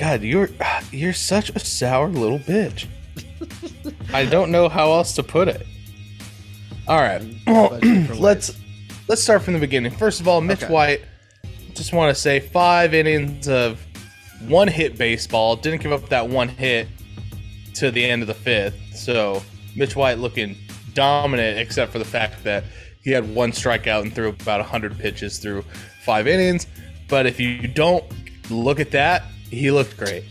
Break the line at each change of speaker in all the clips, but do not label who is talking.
God, you're such a sour little bitch. I don't know how else to put it. All right, well, let's start from the beginning. First of all, Mitch White. Just want to say 5 innings of one hit baseball. Didn't give up that one hit to the end of the 5th. So Mitch White looking dominant, except for the fact that he had one strikeout and threw about 100 pitches through 5 innings. But if you don't look at that, he looked great.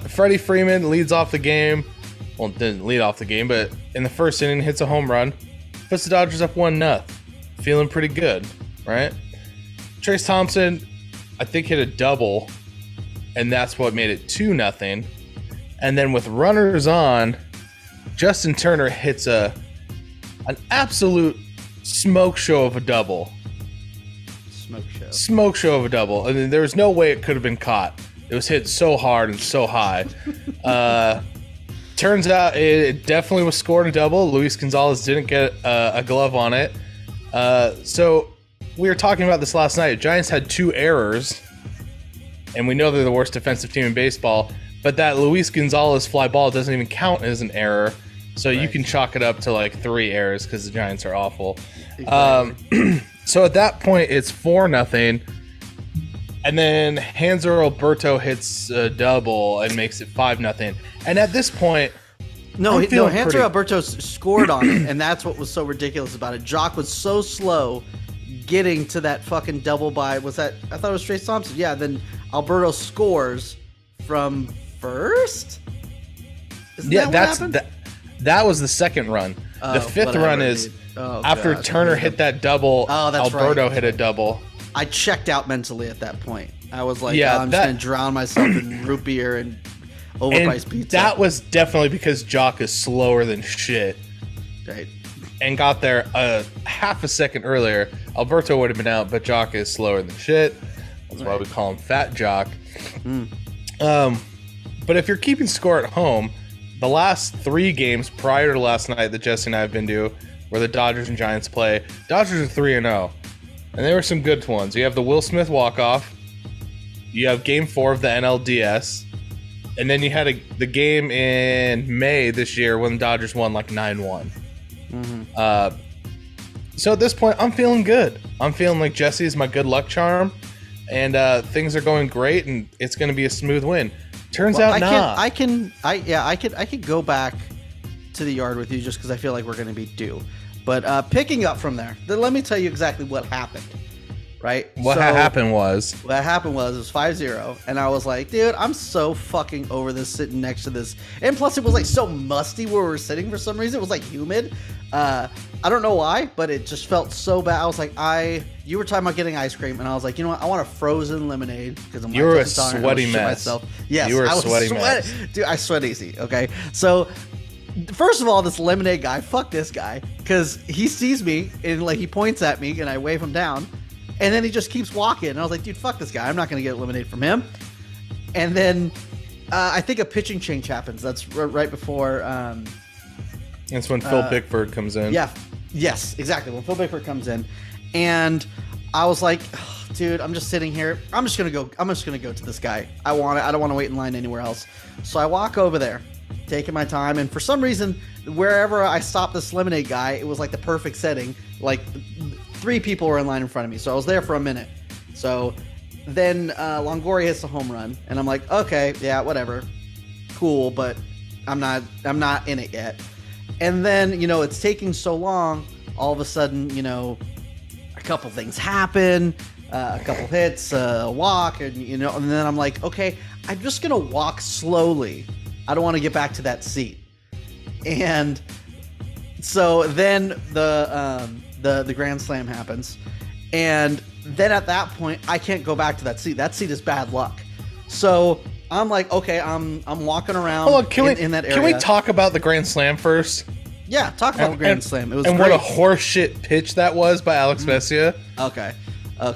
Freddie Freeman leads off the game. Well, didn't lead off the game, but in the first inning, hits a home run. Puts the Dodgers up 1-0. Feeling pretty good, right? Trace Thompson, I think, hit a double, and that's what made it 2-0. And then with runners on, Justin Turner hits an absolute smoke show of a double. Smoke show of a double. I mean, there was no way it could have been caught. It was hit so hard and so high. Turns out it definitely was scored a double. Luis Gonzalez didn't get a glove on it. So we were talking about this last night. Giants had 2 errors, and we know they're the worst defensive team in baseball, but that Luis Gonzalez fly ball doesn't even count as an error, so you can chalk it up to like 3 errors because the Giants are awful. Exactly. So at that point, it's 4-0, and then Hanser Alberto hits a double and makes it 5-0. And at this point,
Hanser Alberto scored on it, and that's what was so ridiculous about it. Jock was so slow getting to that fucking double by, I thought it was Trace Thompson. Yeah, then Alberto scores from first?
That was the second run. The 5th run is after Turner hit that double, Alberto hit a double.
I checked out mentally at that point. I was like, I'm just going to drown myself in root beer and overpriced pizza.
That was definitely because Jock is slower than shit.
Right.
And got there half a second earlier. Alberto would have been out, but Jock is slower than shit. That's why we call him Fat Jock. But if you're keeping score at home, the last 3 games prior to last night that Jesse and I have been to, where the Dodgers and Giants play, Dodgers are 3-0. And there were some good ones. You have the Will Smith walk-off. You have Game 4 of the NLDS. And then you had the game in May this year when the Dodgers won like 9-1. So at this point, I'm feeling good. I'm feeling like Jesse is my good luck charm. And things are going great, and it's going to be a smooth win. Turns out not.
I could go back to the yard with you just because I feel like we're going to be due. But picking up from there, then let me tell you exactly what happened. Right?
What happened was
it was 5-0, and I was like, dude, I'm so fucking over this sitting next to this. And plus, it was like so musty where we were sitting for some reason. It was like humid. I don't know why, but it just felt so bad. I was like, you were talking about getting ice cream, and I was like, you know what? I want a frozen lemonade because
you were a sweaty mess.
Yes,
you were a sweaty mess.
Dude, I sweat easy. Okay, so. First of all, this lemonade guy, fuck this guy, because he sees me and like he points at me and I wave him down, and then he just keeps walking. And I was like, dude, fuck this guy. I'm not going to get lemonade from him. And then I think a pitching change happens. That's right before.
That's when Phil Bickford comes in.
Yeah. Yes, exactly. When Phil Bickford comes in, and I was like, oh, dude, I'm just sitting here. I'm just gonna go to this guy. I don't want to wait in line anywhere else. So I walk over there, taking my time, and for some reason, wherever I stopped this lemonade guy, it was like the perfect setting. Like 3 people were in line in front of me, so I was there for a minute. So then Longoria hits a home run, and I'm like, okay, yeah, whatever, cool, but I'm not in it yet. And then it's taking so long. All of a sudden, a couple things happen, a couple hits, a walk, and and then I'm like, okay, I'm just gonna walk slowly. I don't want to get back to that seat. And so then the grand slam happens, and then at that point I can't go back to that seat. That seat is bad luck. So I'm like, okay, I'm walking around in that area.
Can we talk about the grand slam first?
Yeah, talk about the grand slam. It was
and
great.
What a horseshit pitch that was by Alex Vesia.
Okay.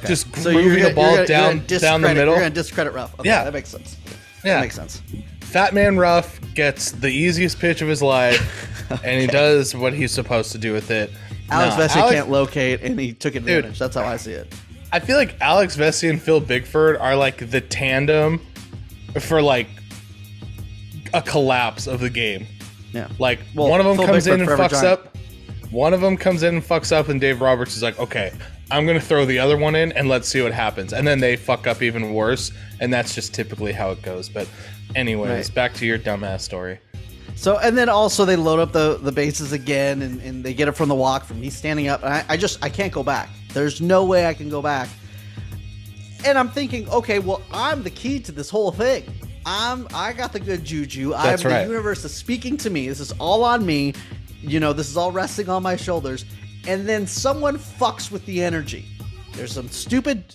Just moving the ball down the middle.
You're gonna discredit Ruff. Okay,
yeah,
that makes sense.
Yeah,
that makes sense.
Fat Man Ruff gets the easiest pitch of his life, and he does what he's supposed to do with it.
Alex Vesia can't locate, and he took advantage. Dude, that's how I see it.
I feel like Alex Vesia and Phil Bickford are like the tandem for like a collapse of the game.
Yeah.
Like
Well,
one of them
Phil
comes in
Bickford,
and
Forever
fucks
Giant.
up. One of them comes in and fucks up, and Dave Roberts is like, okay, I'm going to throw the other one in and let's see what happens. And then they fuck up even worse, and that's just typically how it goes. But anyways,
Right.
back to your dumbass story.
So, and then also they load up the bases again, and they get it from the walk from me standing up. And I can't go back. There's no way I can go back. And I'm thinking, okay, well, I'm the key to this whole thing. I got the good juju.
That's right.
The universe is speaking to me. This is all on me. You know, this is all resting on my shoulders. And then someone fucks with the energy. There's some stupid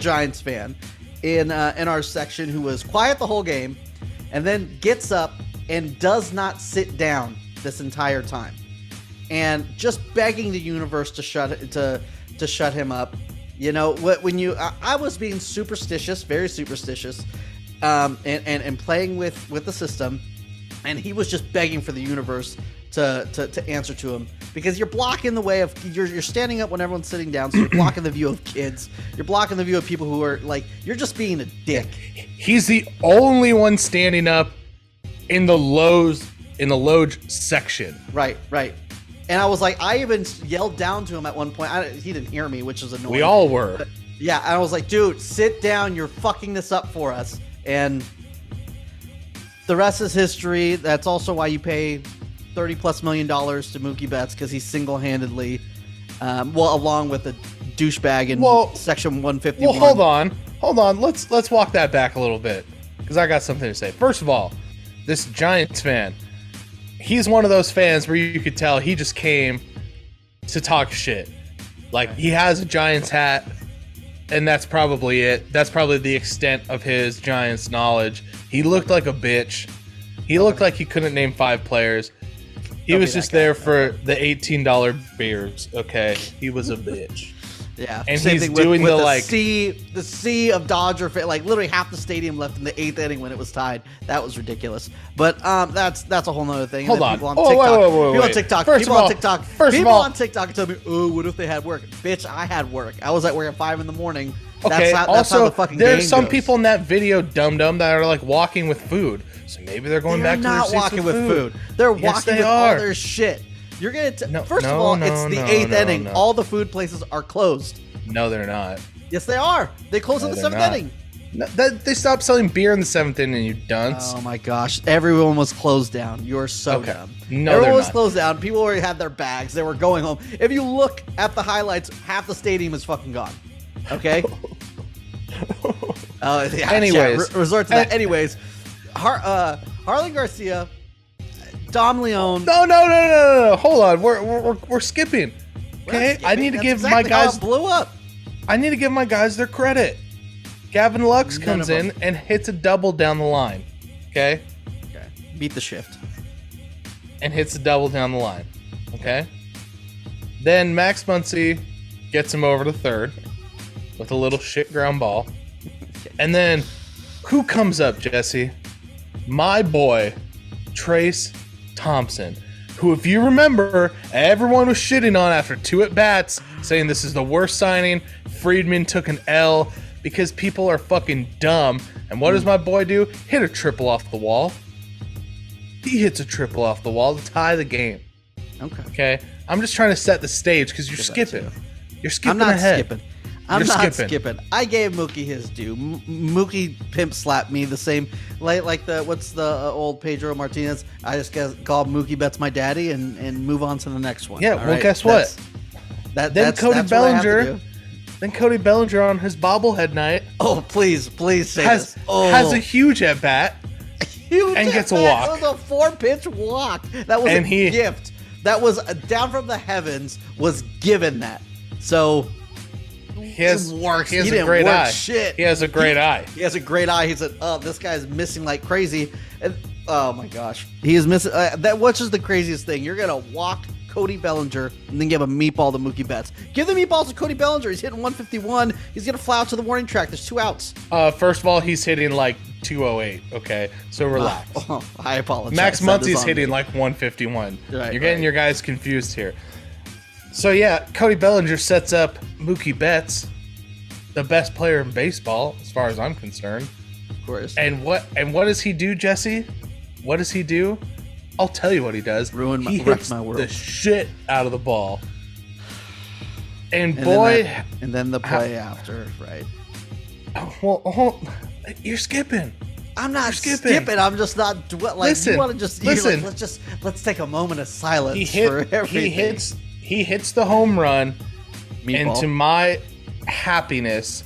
Giants fan in our section who was quiet the whole game, and then gets up and does not sit down this entire time, and just begging the universe to shut him up. You know, I was being superstitious, very superstitious, and playing with the system, and he was just begging for the universe to answer to him, because you're blocking the way of you're standing up when everyone's sitting down, so you're blocking the view of kids, you're blocking the view of people who are like, you're just being a dick.
He's the only one standing up in the Loge section.
Right. And I was like, I even yelled down to him at one point. He didn't hear me, which is annoying.
We all were.
But, yeah, and I was like, dude, sit down. You're fucking this up for us. And the rest is history. That's also why you pay $30+ million to Mookie Betts, because he's single-handedly, along with a douchebag in Section 151.
Well, hold on. Let's walk that back a little bit, because I got something to say. First of all, this Giants fan, he's one of those fans where you could tell he just came to talk shit. Like, he has a Giants hat, and that's probably it. That's probably the extent of his Giants knowledge. He looked like a bitch. He looked like he couldn't name 5 players. He was just there for the $18 beers, okay? He was a bitch.
Yeah,
and
same
he's
thing
doing
with
the
sea of Dodger fan, like literally half the stadium left in the 8th inning when it was tied. That was ridiculous. But that's a whole nother thing.
Hold on.
People on TikTok,
First of all,
people on TikTok tell me, "Oh, what if they had work?" Bitch, I had work. I was at work at 5 in the morning.
Okay.
That's how the fucking
there's
game
some
goes.
people in that video, dum that are like walking with food. So maybe they're going back to their seats
walking with food. They're walking with all their shit. You're gonna first of all, it's the 8th inning.
No.
All the food places are closed.
No, they're not.
Yes, they are. They close in the 7th inning.
No, they stopped selling beer in the 7th inning, you dunce.
Oh my gosh. Everyone was closed down. You're so dumb.
No,
everyone
they're
was
not.
closed down. People already had their bags. They were going home. If you look at the highlights, half the stadium is fucking gone. Okay? Yeah,
Anyways.
resort to that. Anyways, Harlan Garcia, Dom Leone.
No. Hold on. We're skipping. Okay? I need to
That's
give
exactly
my guys
how it blew up.
I need to give my guys their credit. Gavin Lux comes in and hits a double down the line. Okay?
Okay. Beat the shift.
And hits a double down the line. Okay? Then Max Muncy gets him over to third with a little shit ground ball. And then who comes up, Jesse? My boy, Trace Thompson, who, if you remember, everyone was shitting on after 2 at-bats, saying this is the worst signing. Friedman took an L because people are fucking dumb. And what does my boy do? Hit a triple off the wall. He hits a triple off the wall to tie the game. Okay? I'm just trying to set the stage because you're skipping. You're skipping
I'm not
ahead.
skipping. I'm not skipping. I gave Mookie his due. Mookie pimp slapped me the same, like the what's the old Pedro Martinez. I just call Mookie Betts my daddy and move on to the next one.
Yeah,
All
well,
right?
guess what?
That's
Cody
that's what I have to
Bellinger.
do.
Then Cody Bellinger on his bobblehead night
Oh, please say
has
this. Oh.
has a huge at bat.
Huge
and gets a
at-bat.
walk.
That was a 4-pitch walk. That was
And
a gift. That was down from the heavens. Was given that. So
He has
works.
He has
He
a
didn't
great
work
eye.
shit.
He has a great eye.
He has a great eye. He said, "Oh, this guy's missing like crazy." And oh my gosh, he is missing. That which is the craziest thing. You're gonna walk Cody Bellinger and then give a meatball to Mookie Betts. Give the meatballs to Cody Bellinger. He's hitting 151. He's gonna fly out to the warning track. There's 2 outs.
First of all, he's hitting like 208. Okay, so relax.
I apologize.
Max
That is
Muncy's
on
hitting
me.
like 151.
Right,
You're getting your guys confused here. So yeah, Cody Bellinger sets up Mookie Betts, the best player in baseball, as far as I'm concerned.
Of course.
And what does he do, Jesse? What does he do? I'll tell you what he does. He hits
my world.
the shit out of the ball. And boy,
then the play after, right?
Well, you're skipping.
I'm not skipping. I'm just not like.
Listen,
you want to just
listen.
Like, let's take a moment of silence for everything.
He hits the home run,
Meatball.
and to my happiness,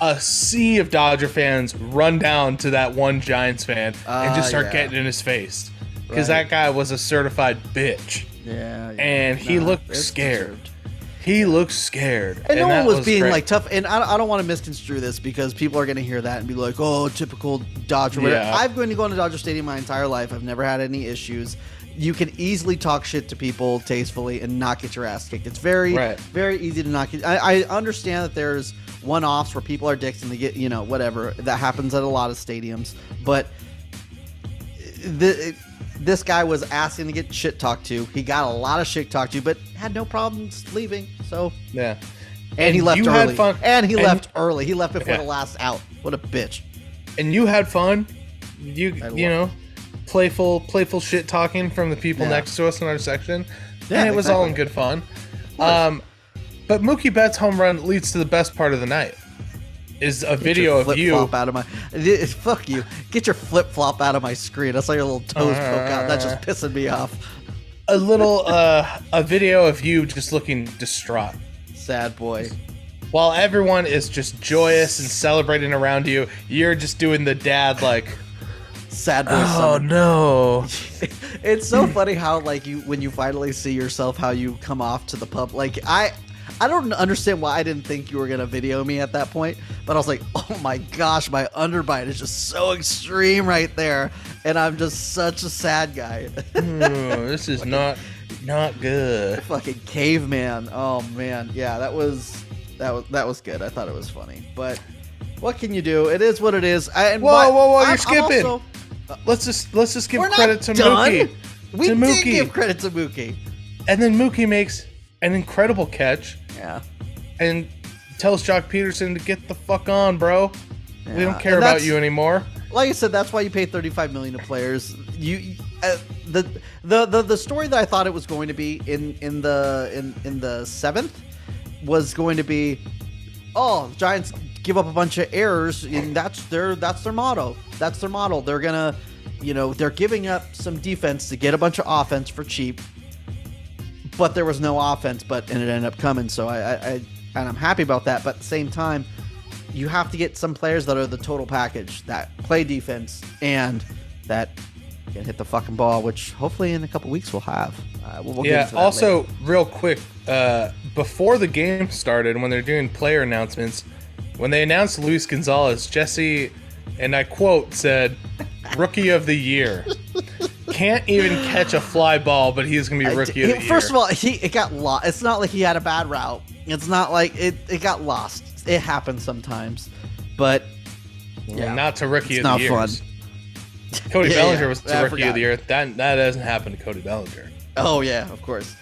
a sea of Dodger fans run down to that one Giants fan and just start getting in his face because that guy was a certified bitch.
Yeah.
And he looked scared.
Deserved.
He looked scared.
And no one was being
great.
like tough. And I don't want to misconstrue this because people are going to hear that and be like, oh, typical Dodger.
Yeah.
I've been to go to Dodger Stadium my entire life. I've never had any issues. You can easily talk shit to people tastefully and not get your ass kicked. It's very, very easy to not get. I understand that there's one-offs where people are dicks and they get, whatever. That happens at a lot of stadiums. But this guy was asking to get shit talked to. He got a lot of shit talked to, but had no problems leaving. So
yeah,
and he left
you
early.
Had fun.
And he left early. He left before the last out. What a bitch.
And you had fun. You know, playful shit talking from the people next to us in our section. Yeah, and it was all in good fun. But Mookie Betts' home run leads to the best part of the night. Is a video of you.
Out of my, fuck you. Get your flip flop out of my screen. I saw your little toes poke out. That's just pissing me off.
A video of you just looking distraught.
Sad boy.
While everyone is just joyous and celebrating around you, you're just doing the dad like
sad boy.
Oh no.
It's so funny how when you finally see yourself, how you come off to the pub. Like I don't understand why I didn't think you were going to video me at that point, but I was like, oh my gosh, my underbite is just so extreme right there, and I'm just such a sad guy.
This is not good.
Fucking caveman. Oh man, yeah, that was good. I thought it was funny, but what can you do? It is what it is.
Whoa! You're skipping. Let's just give credit to Mookie.
We did give credit to Mookie,
and then Mookie makes an incredible catch.
Yeah.
And tells Jock Peterson to get the fuck on, bro. Yeah. We don't care about you anymore.
Like I said, that's why you pay $35 million to players. The story that I thought it was going to be in the seventh was going to be, Giants give up a bunch of errors, and that's their motto. That's their model. They're gonna, they're giving up some defense to get a bunch of offense for cheap. But there was no offense, and it ended up coming. So I'm happy about that. But at the same time, you have to get some players that are the total package, that play defense and that can hit the fucking ball, which hopefully in a couple weeks we'll have. We'll get into that
also,
later.
real quick, before the game started, when they're doing player announcements, when they announced Luis Gonzalez, Jesse, and I quote, said, "Rookie of the Year." Can't even catch a fly ball, but he's gonna be rookie of the year.
First of all, it got lost. It's not like he had a bad route. It's not like it got lost. It happens sometimes, but
not to rookie of the year.
It's not fun.
Cody Bellinger was the rookie of the year. That doesn't happen to Cody Bellinger.
Oh yeah, of course.